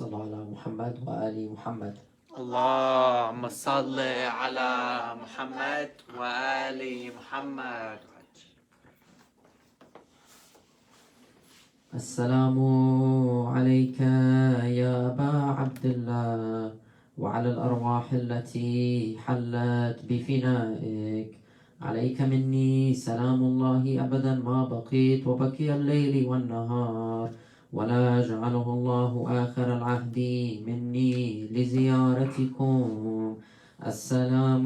صل على محمد وآل محمد. اللهم صل على محمد وآل محمد. السلام عليك يا أبا عبد الله وعلى الأرواح التي حلت بفنائك. عليك مني سلام الله أبدا ما بقيت وبقي الليل والنهار، ولا يجعله الله آخر العهد مني لزيارتكم. السلام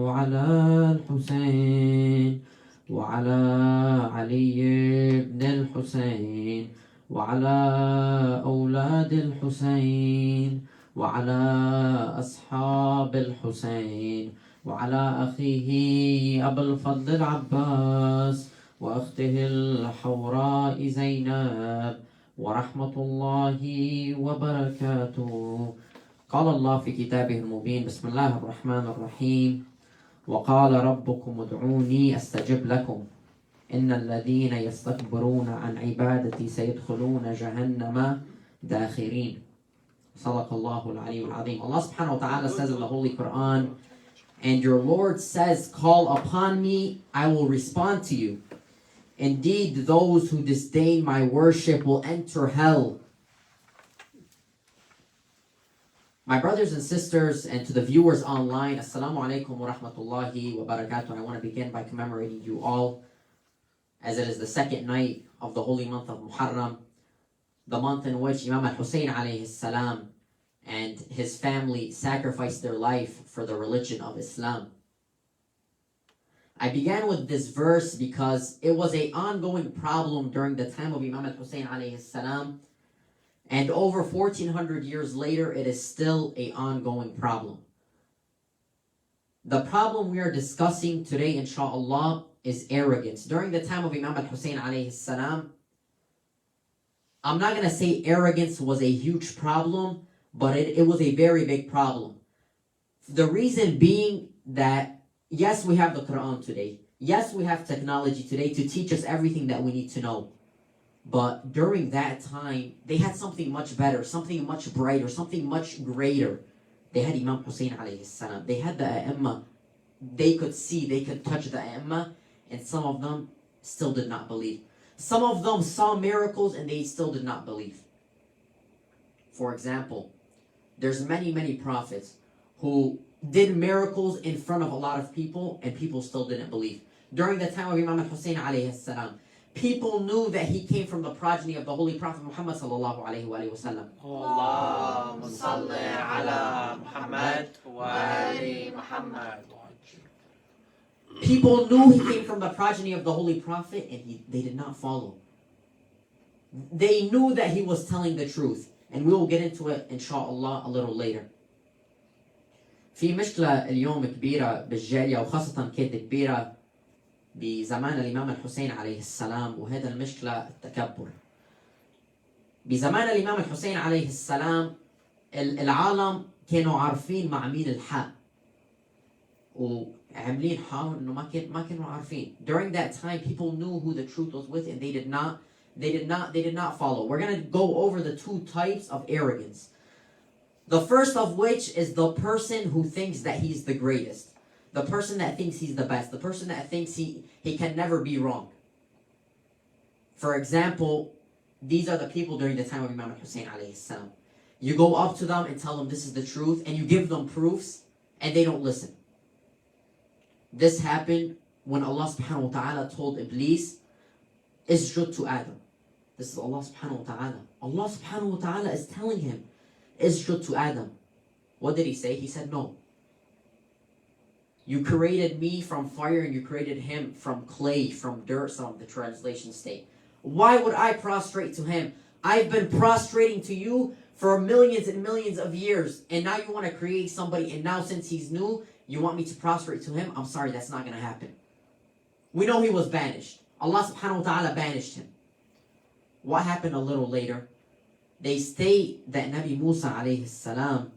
على الحسين وعلى علي بن الحسين وعلى أولاد الحسين وعلى أصحاب الحسين وعلى أخيه أبا الفضل العباس وأخته الحوراء زينب ورحمة الله وبركاته. قال الله في كتابه المبين: بسم الله الرحمن الرحيم. وقال ربكم ادعوني أستجب لكم إن الذين يستكبرون عن عبادتي سيدخلون جهنم داخرين. صدق الله العلي العظيم. Allah subhanahu wa ta'ala says in the Holy Quran, and your Lord says, call upon me, I will respond to you. Indeed, those who disdain my worship will enter hell. My brothers and sisters, and to the viewers online, Assalamu alaikum wa rahmatullahi wa barakatuh. And I want to begin by commemorating you all, as it is the second night of the holy month of Muharram, the month in which Imam al-Hussein alayhi salam and his family sacrificed their life for the religion of Islam. I began with this verse because it was an ongoing problem during the time of Imam al-Hussein alayhi salam, and over 1400 years later, it is still an ongoing problem. The problem we are discussing today, inshallah, is arrogance. During the time of Imam al-Hussein alayhi salam, I'm not going to say arrogance was a huge problem, but it was a very big problem. The reason being that, yes, we have the Quran today. Yes, we have technology today to teach us everything that we need to know. But during that time, they had something much better, something much brighter, something much greater. They had Imam Hussein alayhi salam. They had the A'imma. They could see, they could touch the A'imma, and some of them still did not believe. Some of them saw miracles and they still did not believe. For example, there's many prophets who did miracles in front of a lot of people and people still didn't believe. During the time of Imam Hussein alayhi salam, people knew that he came from the progeny of the Holy Prophet Muhammad sallallahu alayhi wa sallam. Allahumma salli ala Muhammad wa ali Muhammad. People knew he came from the progeny of the Holy Prophet and they did not follow. They knew that he was telling the truth. And we will get into it inshallah a little later. في مشكلة اليوم كبيرة بالجالية وخاصة كانت كبيرة بزمان الإمام الحسين عليه السلام، وهذا المشكلة التكبر. بزمان الإمام الحسين عليه السلام العالم كانوا عارفين مع مين الحق وعاملين حالهم إنه ما كانوا عارفين. During that time, people knew who the truth was with, and they did not follow. We're going to go over the two types of arrogance. The first of which is the person who thinks that he's the greatest. The person that thinks he's the best. The person that thinks he can never be wrong. For example, these are the people during the time of Imam al-Hussein alayhi salam. You go up to them and tell them this is the truth, and you give them proofs, and they don't listen. This happened when Allah subhanahu wa ta'ala told Iblis, Isjud to Adam. This is Allah subhanahu wa ta'ala. Allah subhanahu wa ta'ala is telling him, Isjud to Adam. What did he say? He said, no. You created me from fire and you created him from clay, from dirt, some of the translations state. Why would I prostrate to him? I've been prostrating to you for millions and millions of years, and now you want to create somebody, and now since he's new, you want me to prostrate to him? I'm sorry, that's not going to happen. We know he was banished. Allah subhanahu wa ta'ala banished him. What happened a little later? They state that Nabi Musa alayhi salam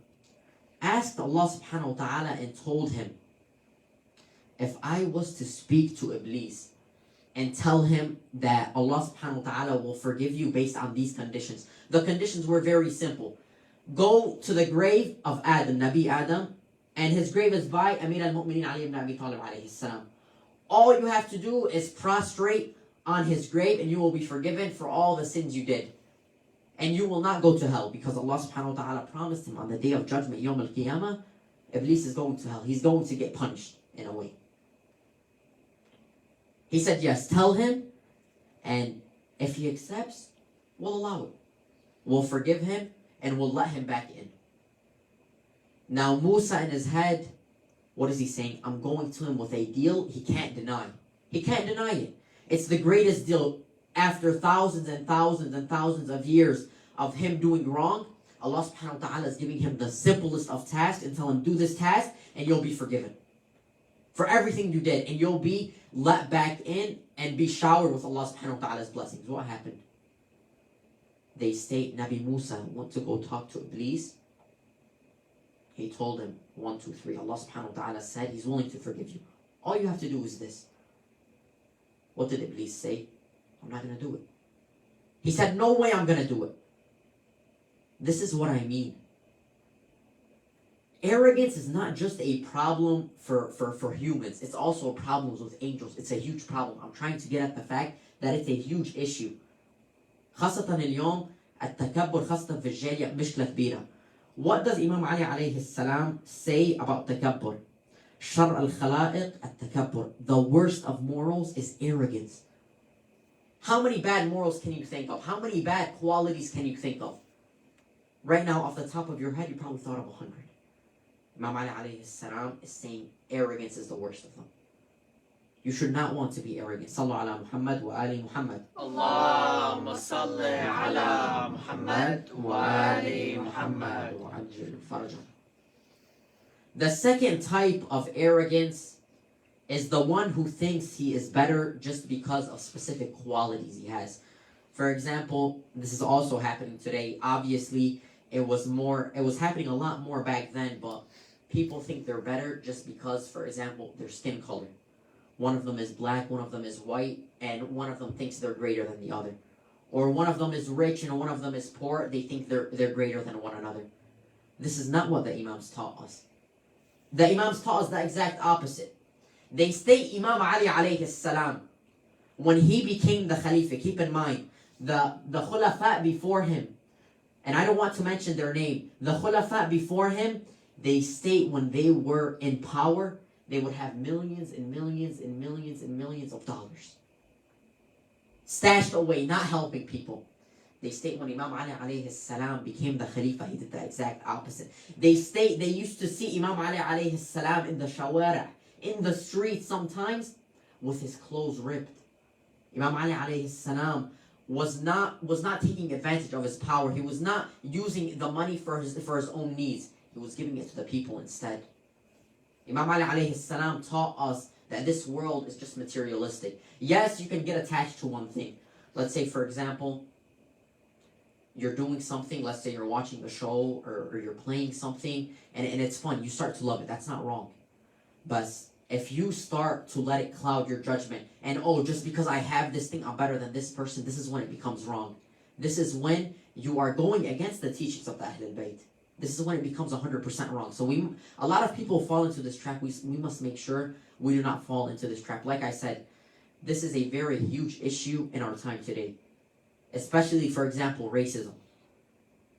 asked Allah subhanahu wa ta'ala and told him, if I was to speak to Iblis and tell him that Allah subhanahu wa ta'ala will forgive you based on these conditions. The conditions were very simple. Go to the grave of Adam, Nabi Adam, and his grave is by Amir al-Mu'mineen Ali ibn Abi Talib alayhi salam. All you have to do is prostrate on his grave and you will be forgiven for all the sins you did. And you will not go to hell because Allah subhanahu wa ta'ala promised him on the day of judgment, Yawm al-Qiyamah, Iblis is going to hell. He's going to get punished in a way. He said, yes, tell him, and if he accepts, we'll allow it. We'll forgive him, and we'll let him back in. Now Musa in his head, what is he saying? I'm going to him with a deal he can't deny. He can't deny it. It's the greatest deal. After thousands and thousands and thousands of years of him doing wrong, Allah subhanahu wa ta'ala is giving him the simplest of tasks and tell him, do this task, and you'll be forgiven. For everything you did, and you'll be let back in and be showered with Allah subhanahu wa ta'ala's blessings. What happened? They state Nabi Musa went to go talk to Iblis. He told him, 1, 2, 3. Allah subhanahu wa ta'ala said He's willing to forgive you. All you have to do is this. What did Iblis say? I'm not going to do it. He said, no way I'm going to do it. This is what I mean. Arrogance is not just a problem for humans. It's also problems with angels. It's a huge problem. I'm trying to get at the fact that it's a huge issue. خاصة اليوم التكبر خاصة في الجالية مشكلة كبيرة. What does Imam Ali عليه السلام say about تكبر? شر الخلائق التكبر. The worst of morals is arrogance. How many bad morals can you think of? How many bad qualities can you think of? Right now, off the top of your head, you probably thought of 100. Imam Ali alayhi salam is saying arrogance is the worst of them. You should not want to be arrogant. Sallu ala Muhammad wa ali Muhammad. Allahumma salli ala Muhammad wa ali Muhammad. The second type of arrogance is the one who thinks he is better just because of specific qualities he has. For example, this is also happening today. Obviously, it was happening a lot more back then, but people think they're better just because, for example, their skin color. One of them is black, one of them is white, and one of them thinks they're greater than the other. Or one of them is rich and one of them is poor, they think they're greater than one another. This is not what the Imams taught us. The Imams taught us the exact opposite. They state Imam Ali alayhi salam, when he became the Khalifa, keep in mind, the Khulafa before him, and I don't want to mention their name, the Khulafa before him, they state when they were in power, they would have millions and millions and millions and millions of dollars stashed away, not helping people. They state when Imam Ali alayhi salam became the Khalifa, he did the exact opposite. They state they used to see Imam Ali alayhi salam in the shawara, in the street sometimes, with his clothes ripped. Imam Ali alayhi salam was not taking advantage of his power. He was not using the money for his own needs. He was giving it to the people instead. Imam Ali alayhi salam taught us that this world is just materialistic. Yes, you can get attached to one thing. Let's say, for example, you're doing something, let's say you're watching a show or you're playing something and it's fun. You start to love it. That's not wrong. But if you start to let it cloud your judgment and, oh, just because I have this thing, I'm better than this person, this is when it becomes wrong. This is when you are going against the teachings of the Ahlul Bayt. This is when it becomes 100% wrong. So a lot of people fall into this trap. We must make sure we do not fall into this trap. Like I said, this is a very huge issue in our time today. Especially, for example, racism.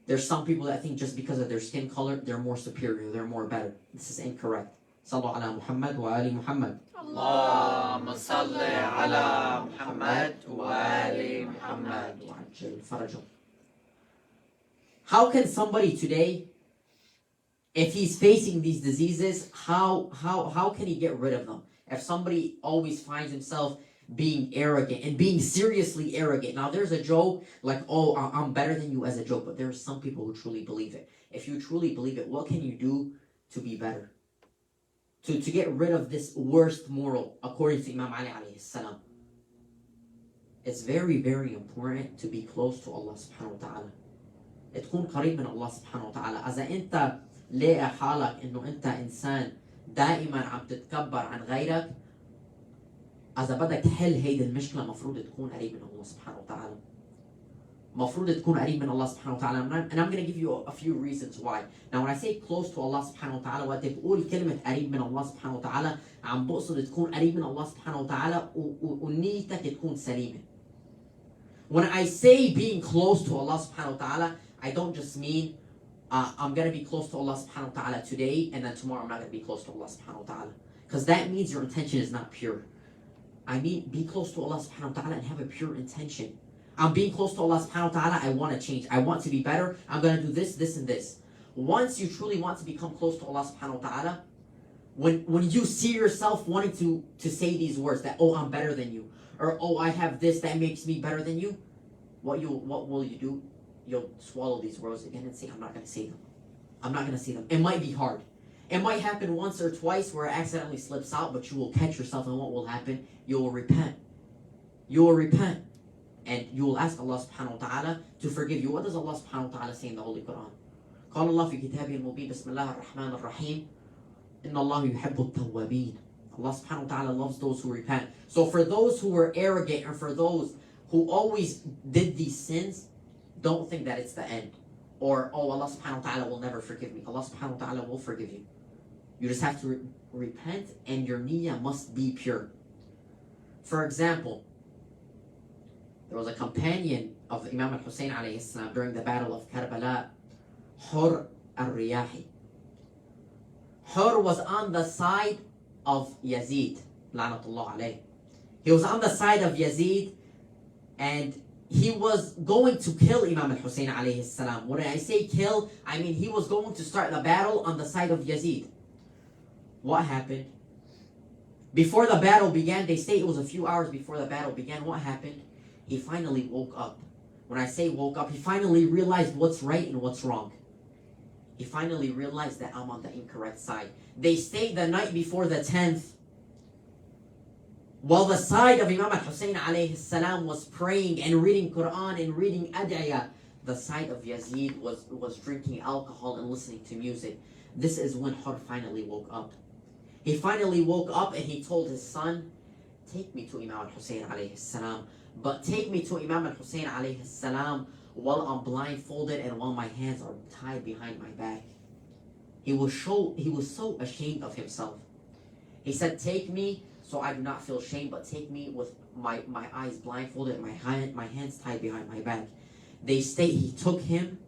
There's some people that think just because of their skin color, they're more superior, they're more better. This is incorrect. Sallu ala Muhammad wa ali Muhammad. Allahumma salli ala Muhammad wa ali Muhammad. How can somebody today, if he's facing these diseases, how can he get rid of them? If somebody always finds himself being arrogant and being seriously arrogant. Now there's a joke like, oh, I'm better than you as a joke, but there are some people who truly believe it. If you truly believe it, what can you do to be better? To get rid of this worst moral, according to Imam Ali alayhi salam. It's very, very important to be close to Allah subhanahu wa ta'ala. تكون قريب من الله سبحانه وتعالى. إذا أنت لاقي حالك إنه أنت إنسان دائما عم تتكبر عن غيرك, إذا بدك تحل هيدي المشكلة مفروض تكون قريب من الله سبحانه وتعالى. مفروض تكون قريب من الله سبحانه وتعالى. And I'm going to give you a few reasons why. Now when I say close to Allah سبحانه وتعالى, وقت بقول كلمة قريب من الله سبحانه وتعالى عم بقصد تكون قريب من الله سبحانه وتعالى ونيتك تكون سليمة. When I say being close to Allah subhanahu wa ta'ala, I don't just mean I'm going to be close to Allah subhanahu wa ta'ala today and then tomorrow I'm not going to be close to Allah subhanahu wa ta'ala. Because that means your intention is not pure. I mean be close to Allah subhanahu wa ta'ala and have a pure intention. I'm being close to Allah subhanahu wa ta'ala, I want to change. I want to be better. I'm going to do this, this, and this. Once you truly want to become close to Allah subhanahu wa ta'ala, when you see yourself wanting to say these words that, oh, I'm better than you, or oh, I have this that makes me better than you, what will you do? You'll swallow these words again and say, I'm not going to say them. I'm not going to say them. It might be hard. It might happen once or twice where it accidentally slips out, but you will catch yourself, and what will happen? You will repent. You will repent. And you will ask Allah subhanahu wa ta'ala to forgive you. What does Allah subhanahu wa ta'ala say in the Holy Quran? قال الله في كتابه المبين بسم الله الرحمن الرحيم إن الله يحب التوابين. Allah subhanahu wa ta'ala loves those who repent. So for those who were arrogant and for those who always did these sins, don't think that it's the end. Or, oh, Allah subhanahu wa ta'ala will never forgive me. Allah subhanahu wa ta'ala will forgive you. You just have to repent, and your niyyah must be pure. For example, there was a companion of Imam al-Hussein alayhi salam during the battle of Karbala, Hur al-Riyahi. Hur was on the side of Yazid, la'natullah alayh. He was on the side of Yazid, and he was going to kill Imam al-Hussein alayhi salam. When I say kill, I mean he was going to start the battle on the side of Yazid. What happened? Before the battle began, they say it was a few hours before the battle began. What happened? He finally woke up. When I say woke up, he finally realized what's right and what's wrong. He finally realized that I'm on the incorrect side. They stayed the night before the 10th, while the side of Imam al-Hussein alayhi salam was praying and reading Quran and reading ad'iyah. The side of Yazid was drinking alcohol and listening to music. This is when Hur finally woke up. He finally woke up and he told his son, take me to Imam al-Hussein alayhi salam, but take me to Imam al-Hussein alayhi salam while I'm blindfolded and while my hands are tied behind my back. He was so ashamed of himself. He said, take me so I do not feel shame, but take me with my eyes blindfolded and my hands tied behind my back. He took him,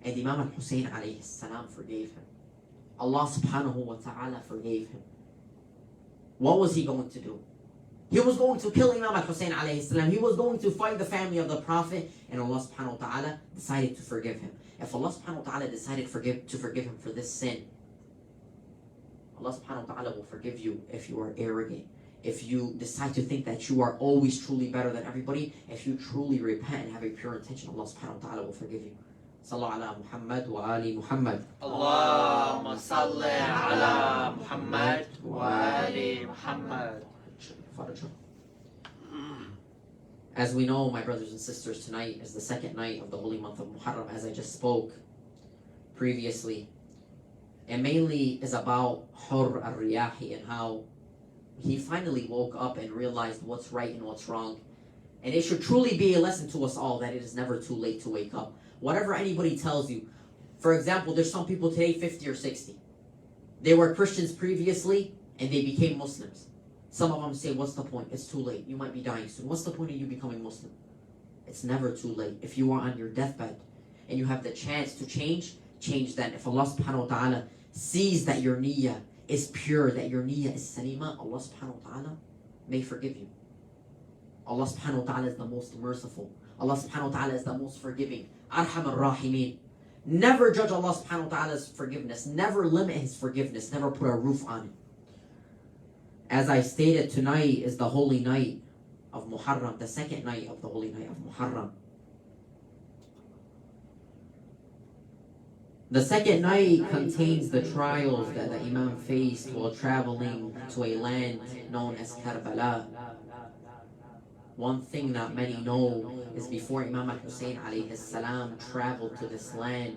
and Imam al-Hussein alayhi salam forgave him. Allah subhanahu wa ta'ala forgave him. What was he going to do? He was going to kill Imam al-Hussein alayhi salam. He was going to fight the family of the Prophet, and Allah subhanahu wa ta'ala decided to forgive him. If Allah subhanahu wa ta'ala decided to forgive him for this sin, Allah subhanahu wa ta'ala will forgive you if you are arrogant, if you decide to think that you are always truly better than everybody. If you truly repent and have a pure intention, Allah subhanahu wa ta'ala will forgive you. Sallallahu ala Muhammad wa ali Muhammad. Allahumma salli ala Muhammad wa ali Muhammad. As we know, my brothers and sisters, tonight is the second night of the holy month of Muharram, as I just spoke previously. It mainly is about Hur al-Riyahi and how he finally woke up and realized what's right and what's wrong. And it should truly be a lesson to us all that it is never too late to wake up. Whatever anybody tells you. For example, there's some people today 50 or 60. They were Christians previously and they became Muslims. Some of them say, what's the point? It's too late. You might be dying soon. What's the point of you becoming Muslim? It's never too late. If you are on your deathbed and you have the chance to change then. If Allah subhanahu wa ta'ala sees that your niyyah is pure, that your niyyah is salima, Allah subhanahu wa ta'ala may forgive you. Allah subhanahu wa ta'ala is the most merciful. Allah subhanahu wa ta'ala is the most forgiving. Arham ar-Rahimeen. Never judge Allah subhanahu wa ta'ala's forgiveness. Never limit his forgiveness. Never put a roof on it. As I stated, tonight is the holy night of Muharram, the second night of the holy night of Muharram. The second night contains the trials that the Imam faced while traveling to a land known as Karbala. One thing that many know is before Imam al-Hussein alayhi salam traveled to this land,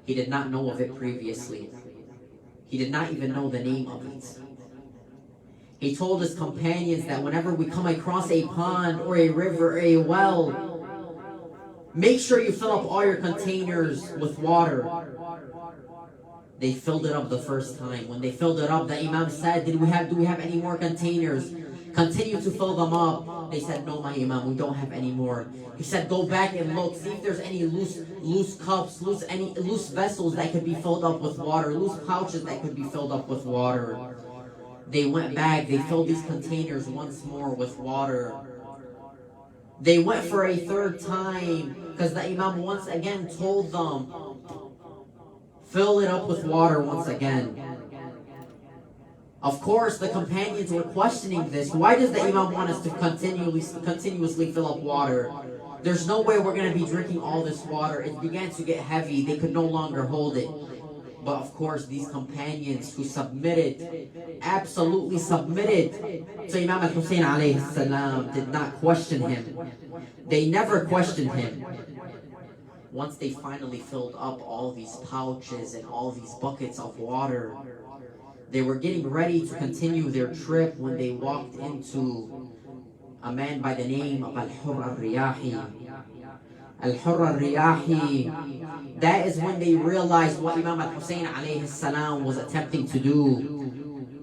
he did not know of it previously. He did not even know the name of it. He told his companions that whenever we come across a pond or a river or a well, make sure you fill up all your containers with water. They filled it up the first time. When they filled it up, the Imam said, do we have any more containers? Continue to fill them up. They said, no, my Imam, we don't have any more. He said, go back and look, see if there's any loose cups, loose vessels that could be filled up with water, loose pouches that could be filled up with water. They went back, they filled these containers once more with water. They went for a third time because the Imam once again told them, fill it up with water once again. Of course, the companions were questioning this. Why does the Imam want us to continuously fill up water? There's no way we're going to be drinking all this water. It began to get heavy. They could no longer hold it. But of course, these companions who submitted, absolutely submitted to Imam al-Hussein alayhi salam, did not question him. They never questioned him. Once they finally filled up all these pouches and all these buckets of water, they were getting ready to continue their trip when they walked into a man by the name of Al-Hurr al-Riyahi. Al-Hurr al-Riyahi, that is when they realized what Imam al-Hussein alayhi salam was attempting to do.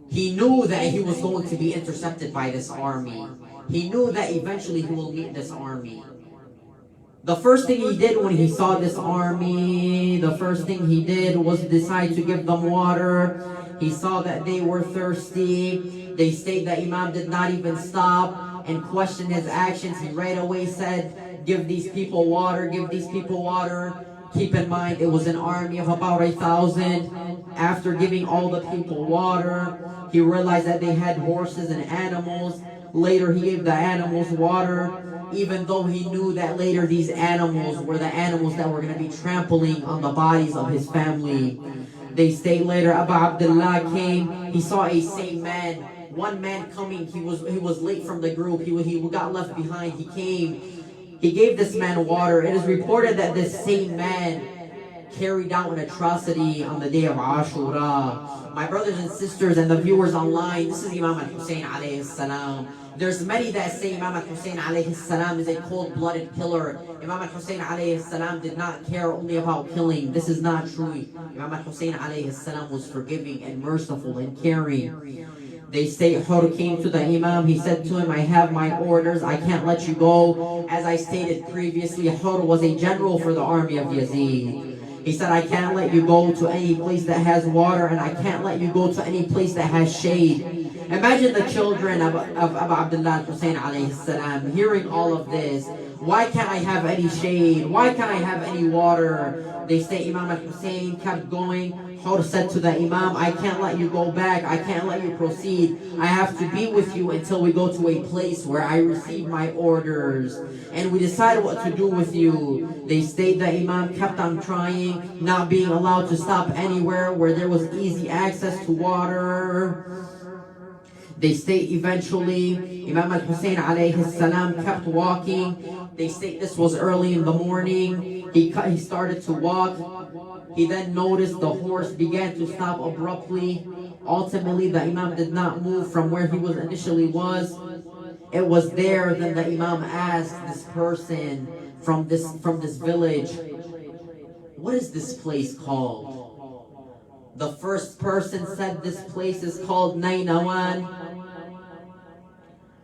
He knew that he was going to be intercepted by this army. He knew that eventually he will meet this army. The first thing he did when he saw this army, the first thing he did was decide to give them water. He saw that they were thirsty. They state that Imam did not even stop and question his actions. He right away said, give these people water, give these people water. Keep in mind, it was an army of about 1,000. After giving all the people water, he realized that they had horses and animals. Later, he gave the animals water, even though he knew that later these animals were the animals that were going to be trampling on the bodies of his family. They state later, Abu Abdullah came, he saw a same man, one man coming, he was late from the group, he got left behind, he came, he gave this man water. It is reported that this same man carried out an atrocity on the day of Ashura. My brothers and sisters and the viewers online, this is Imam al-Hussein alayhi salam. There's many that say Imam al-Hussein alayhi salam is a cold-blooded killer. Imam al-Hussein alayhi salam did not care only about killing. This is not true. Imam al-Hussein alayhi salam was forgiving and merciful and caring. They say Hur came to the Imam, he said to him, I have my orders, I can't let you go. As I stated previously, Hur was a general for the army of Yazid. He said, I can't let you go to any place that has water, and I can't let you go to any place that has shade. Imagine the children of Abu Abdullah Hussein alayhi salam hearing all of this. Why can't I have any shade? Why can't I have any water? They say Imam al-Hussein kept going. Hur said to the Imam, I can't let you go back. I can't let you proceed. I have to be with you until we go to a place where I receive my orders and we decide what to do with you. They state that Imam kept on trying, not being allowed to stop anywhere where there was easy access to water. They state eventually Imam al-Hussein alayhi salam kept walking. They state this was early in the morning. He started to walk. He then noticed the horse began to stop abruptly. Ultimately, the Imam did not move from where he initially was. It was there that the Imam asked this person from this village, what is this place called? The first person said this place is called Nainawan.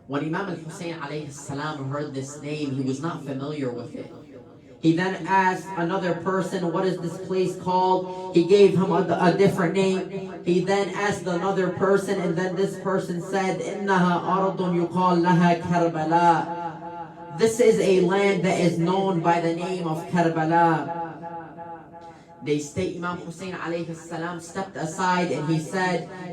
When Imam al-Hussein alayhi salam heard this name, he was not familiar with it. He then asked another person, what is this place called? He gave him a different name. He then asked another person, and then this person said, إِنَّهَا أَرْضٌ يُقَالْ لَهَا كَرْبَلَاء. This is a land that is known by the name of Karbala. They state Imam Hussein alayhi salam stepped aside and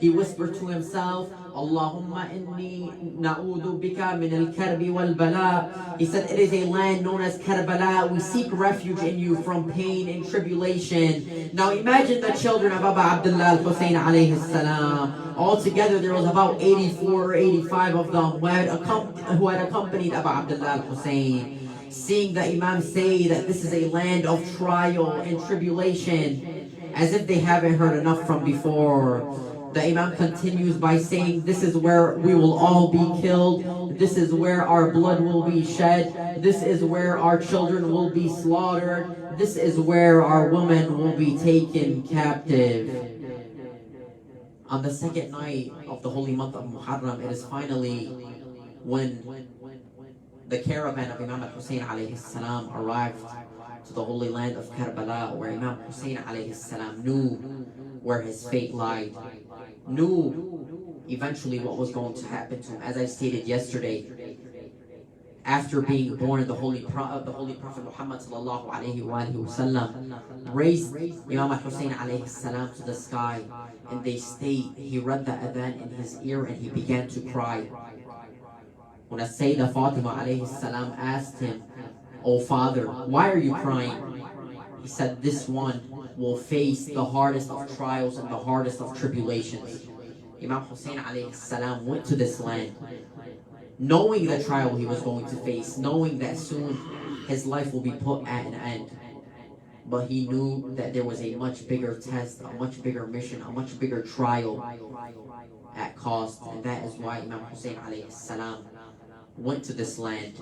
he whispered to himself, Allahumma inni na'udu bika min al-karbi wal-bala. He said, it is a land known as Karbala. We seek refuge in you from pain and tribulation. Now imagine the children of Abu Abdullah Hussein alayhi salam. Altogether there was about 84 or 85 of them who had accompanied Abu Abdullah Hussein. Seeing the Imam say that this is a land of trial and tribulation, as if they haven't heard enough from before. The Imam continues by saying, this is where we will all be killed. This is where our blood will be shed. This is where our children will be slaughtered. This is where our women will be taken captive. On the second night of the holy month of Muharram, it is finally when the caravan of Imam al-Hussein alayhi salam arrived to the holy land of Karbala, where Imam Hussein alayhi salam knew where his fate lied, knew eventually what was going to happen to him. As I stated yesterday, after being born, the Holy Prophet Muhammad sallallahu alayhi wa sallam raised Imam al-Hussein alayhi salam to the sky, and they state he read the adhan in his ear and he began to cry. When Sayyidah Fatima alayhi salam asked him, "Oh father, why are you crying?" He said, "This one will face the hardest of trials and the hardest of tribulations." Imam Hussein alayhi salam went to this land, knowing the trial he was going to face, knowing that soon his life will be put at an end. But he knew that there was a much bigger test, a much bigger mission, a much bigger trial at cost. And that is why Imam Hussein alayhi salam went to this land,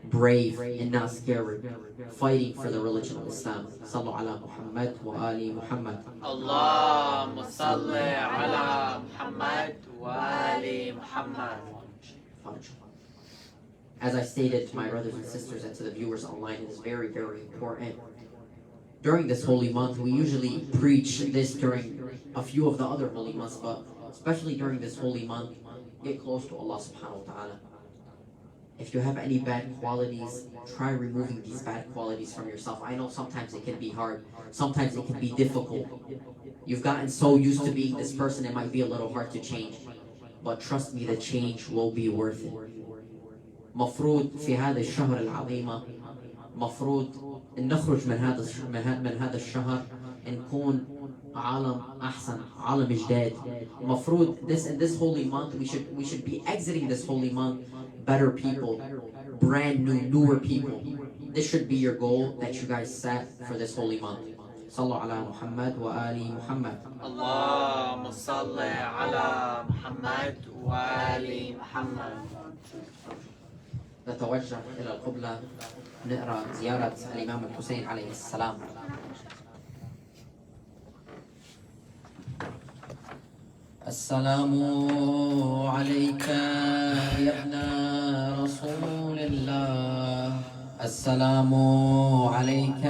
brave and not scared, fighting for the religion of Islam. Sallu ala Muhammad wa ali Muhammad. Allahumma salli ala Muhammad wa ali Muhammad. As I stated to my brothers and sisters and to the viewers online, it is very, very important. During this holy month, we usually preach this during a few of the other holy months, but especially during this holy month, get close to Allah subhanahu wa ta'ala. If you have any bad qualities, try removing these bad qualities from yourself. I know sometimes it can be hard. Sometimes it can be difficult. You've gotten so used to being this person, it might be a little hard to change. But trust me, the change will be worth it. مفروض في هذا الشهر العظيم مفروض أن نخرج من هذا الشهر نكون عالم أحسن، عالم جديد. مفروض in this holy month we should be exiting this holy month better people, brand new, newer people. This should be your goal that you guys set for this holy month. صلوا على محمد وآل محمد. اللهم صل على محمد وآل محمد. نتوجه إلى القبلة نقرأ زيارة الإمام الحسين عليه السلام. السلام عليك يا ابن رسول الله، السلام عليك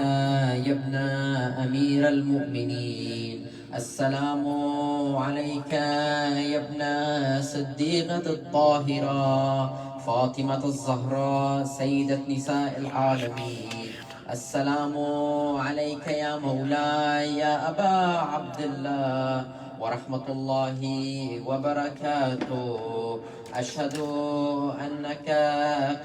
يا ابن أمير المؤمنين، السلام عليك يا ابن صديقة الطاهرة فاطمة الزهراء سيدة نساء العالمين، السلام عليك يا مولاي يا أبا عبد الله ورحمة الله وبركاته. أشهد أنك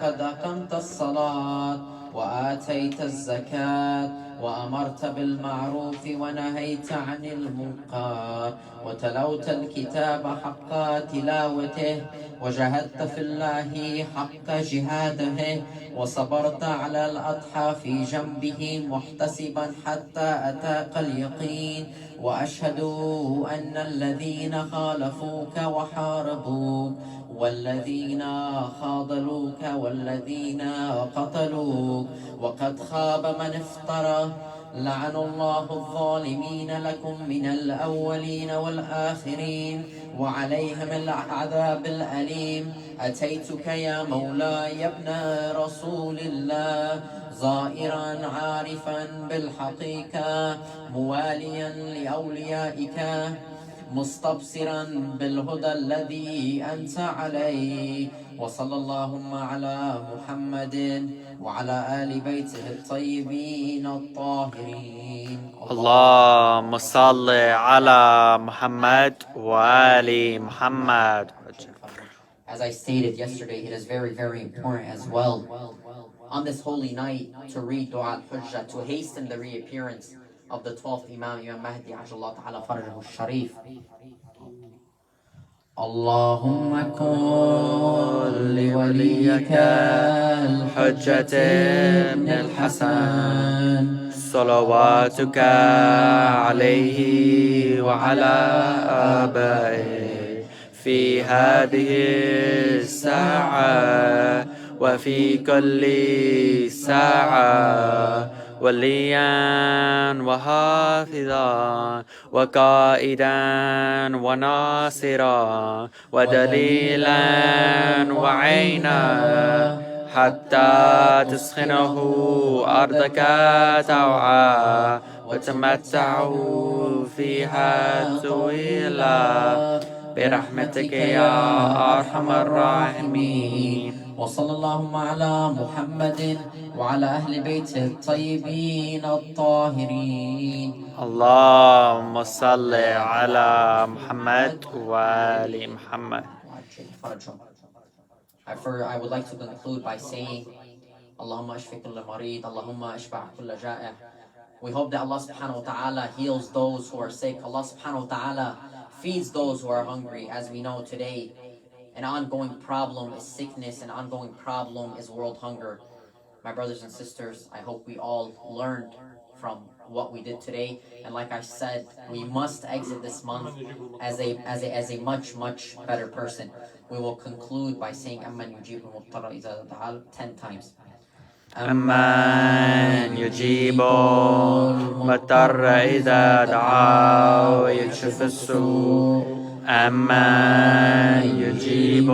قد أقمت الصلاة وآتيت الزكاة وأمرت بالمعروف ونهيت عن المنكر وتلوت الكتاب حق تلاوته وجاهدت في الله حق جهاده وصبرت على الأضحى في جنبه محتسبا حتى أتاك اليقين. وأشهد أن الذين خالفوك وحاربوك والذين خاذلوك والذين قتلوك وقد خاب من افترى لعن الله الظالمين لكم من الأولين والآخرين وعليهم العذاب الأليم. أتيتك يا مولاي يا ابن رسول الله زائرا عارفا بالحقيقة مواليا لأوليائك مستبصرا بالهدى الذي أنت عليه. وصلى اللهم على محمد وعلى آل بيته الطيبين الطاهرين. اللهم صل على محمد وآل محمد. As I stated yesterday, it is very, very important as well on this holy night to read Dua al-Hujjah, to hasten the reappearance of the 12th Imam, Imam Mahdi Ajallah Ta'ala Farajahu al-Sharif. اللهم كن لوليك الحجة ابن الحسن صلواتك عليه وعلى آبائه في هذه الساعة وفي كل ساعة وليا وحافظا وقائدا وناصرا ودليلا وعينا حتى تسخنه أرضك توعا وتمتعوا فيها طويلا برحمتك يا أرحم الراحمين. وصلى اللهم على محمد وعلى أهل بيته الطيبين الطاهرين. اللهم صل على محمد وآل محمد. I would like to conclude by saying, Allahumma ashfi kulla marid, Allahumma ashba' kulla ja'i'. We hope that Allah subhanahu wa ta'ala heals those who are sick. Allah subhanahu wa ta'ala feeds those who are hungry. As we know today, an ongoing problem is sickness, an ongoing problem is world hunger. My brothers and sisters, I hope we all learned from what we did today. And like I said, we must exit this month as a much better person. We will conclude by saying أَمَّنْ يُجِيبُ الْمُضْطَرَّ إِذَا دَعَاهُ 10 times. أمن يجيب المضطر إذا دعاه ويكشف السوء أمن يجيب